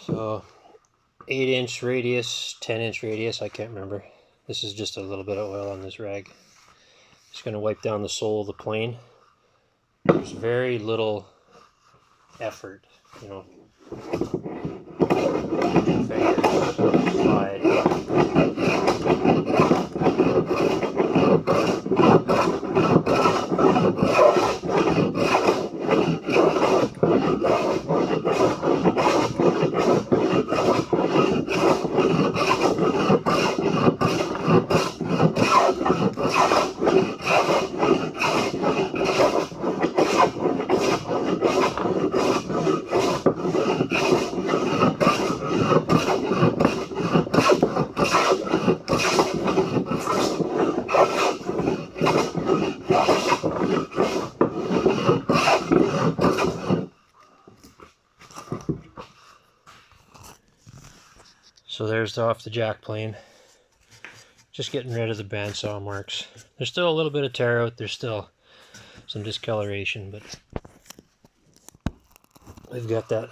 So 8-inch radius, 10-inch radius, I can't remember. This is just a little bit of oil on this rag. Just going to wipe down the sole of the plane. There's very little effort, you know. Fingers slide. So there's off the jackplane. Just getting rid of the bandsaw marks. There's still a little bit of tear out. There's still some discoloration, but we've got that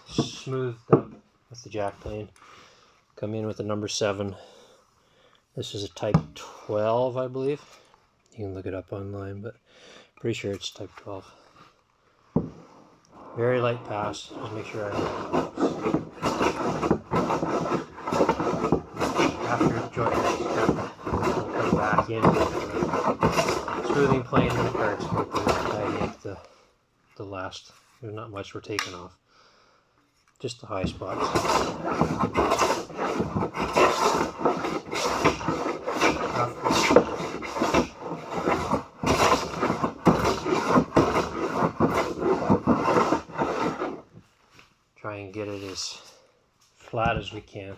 smoothed up with the jackplane. Come in with a number 7. This is a type 12, I believe. You can look it up online, but pretty sure it's type 12. Very light pass. Just make sure I after the joint will come back in, smoothing plane and parts, tidying up the last. There's not much we're taking off, just the high spots. Try and get it as flat as we can.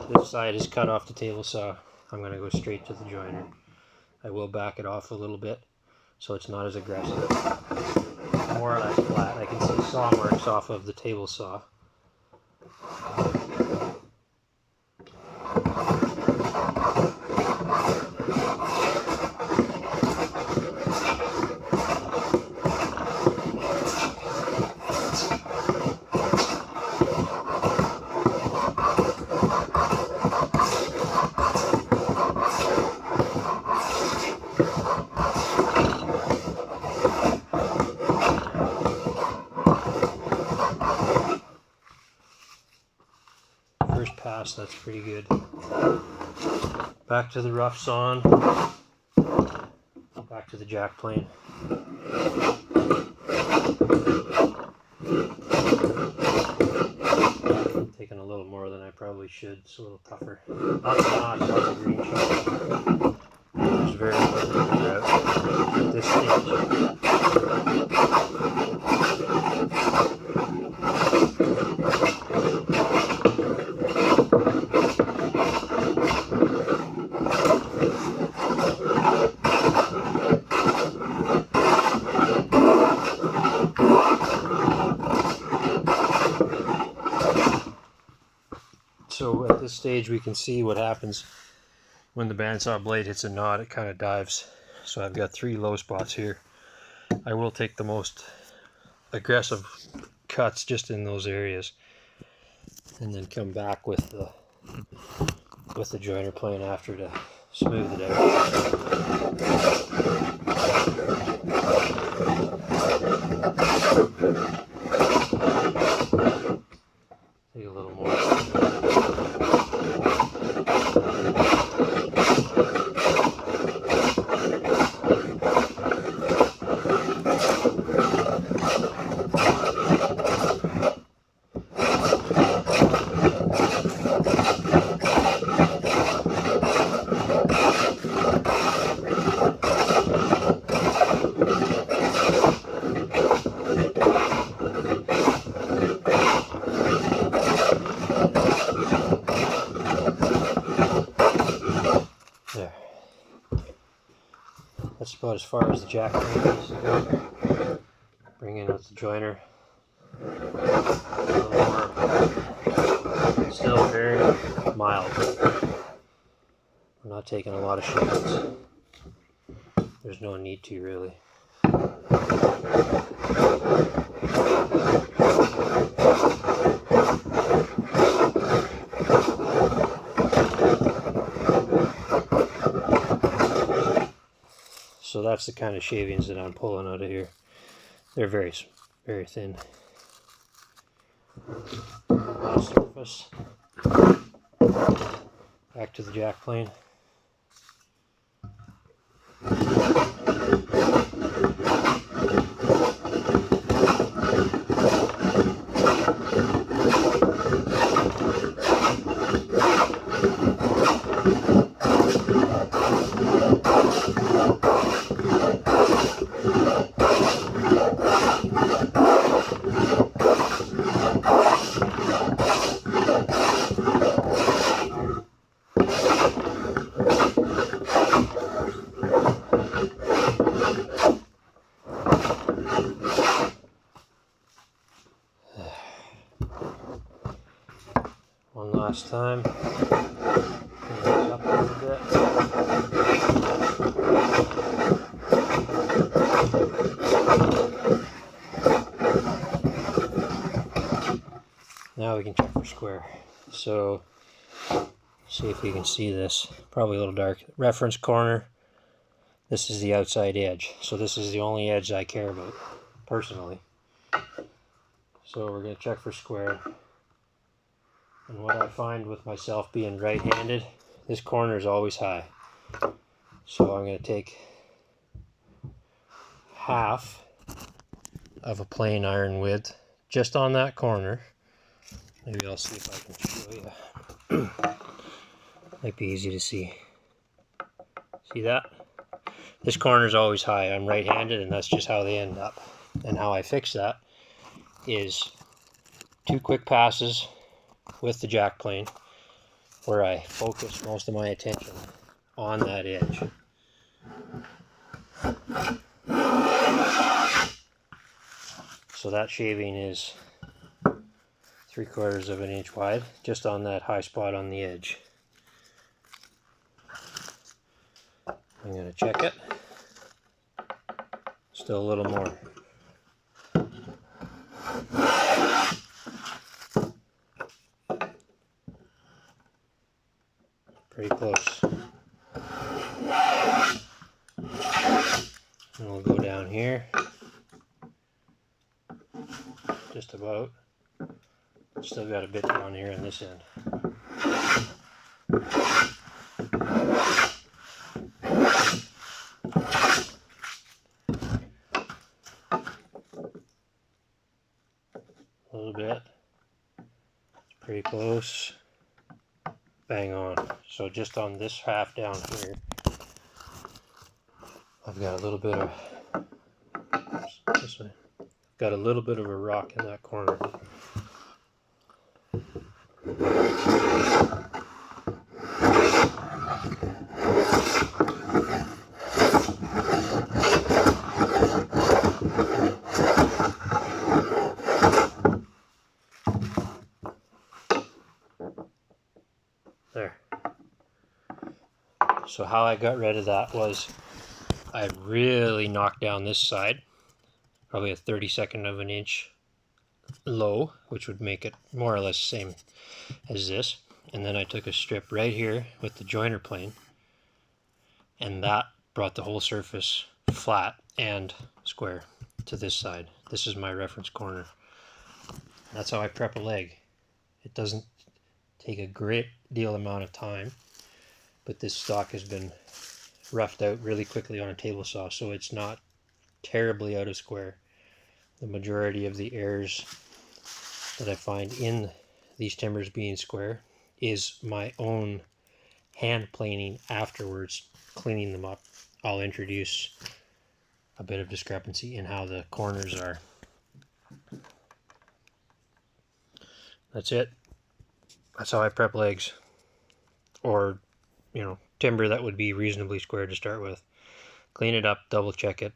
This side is cut off the table saw. I'm going to go straight to the joiner. I will back it off a little bit so it's not as aggressive. More or less flat. I can see saw marks off of the table saw. First pass, that's pretty good. Back to the rough sawn. Back to the jackplane. Taking a little more than I probably should. It's a little tougher. Not a green shot. There's very little at this stage. So at this stage we can see what happens when the bandsaw blade hits a knot. It kind of dives. So I've got 3 low spots here. I will take the most aggressive cuts just in those areas and then come back with the joiner plane after to smooth it out. Take a little more. There. That's about as far as the jackplane needs to go. Bring in with the joiner. A little more. Still very mild. We're not taking a lot of shots. There's no need to really. that's the kind of shavings that I'm pulling out of here. They're very, very thin. Last surface. Back to the jackplane. One last time. Bring this up a little bit. Now we can check for square. So, see if you can see this. Probably a little dark. Reference corner. This is the outside edge. So this is the only edge I care about, personally. So we're going to check for square. And what I find with myself being right-handed, this corner is always high. So I'm going to take half of a plain iron width just on that corner. Maybe I'll see if I can show you. Might be easy to see. See that? This corner is always high. I'm right-handed, and that's just how they end up. And how I fix that is 2 quick passes with the jackplane, where I focus most of my attention on that edge. So that shaving is 3/4 of an inch wide, just on that high spot on the edge. I'm going to check it. Still a little more. Pretty close. And we'll go down here. Just about. Still got a bit down here on this end. A little bit. Pretty close. Bang on. So just on this half down here, I've got a little bit of this way. Got a little bit of a rock in that corner. There. So how I got rid of that was I really knocked down this side, probably a 32nd of an inch low, which would make it more or less the same as this. And then I took a strip right here with the joiner plane, and that brought the whole surface flat and square to this side. This is my reference corner. That's how I prep a leg. It doesn't take a great deal amount of time, but this stock has been roughed out really quickly on a table saw, so it's not terribly out of square. The majority of the errors that I find in these timbers being square is my own hand planing afterwards, cleaning them up. I'll introduce a bit of discrepancy in how the corners are. That's it. That's how I prep legs, or timber that would be reasonably square to start with. Clean it up, double check it.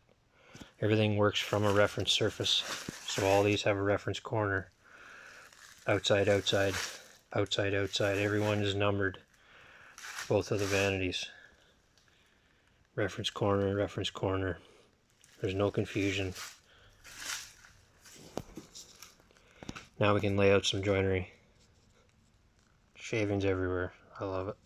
Everything works from a reference surface, so all these have a reference corner. Outside, outside, outside, outside. Everyone is numbered. Both of the vanities. Reference corner, reference corner. There's no confusion. Now we can lay out some joinery. Shavings everywhere. I love it.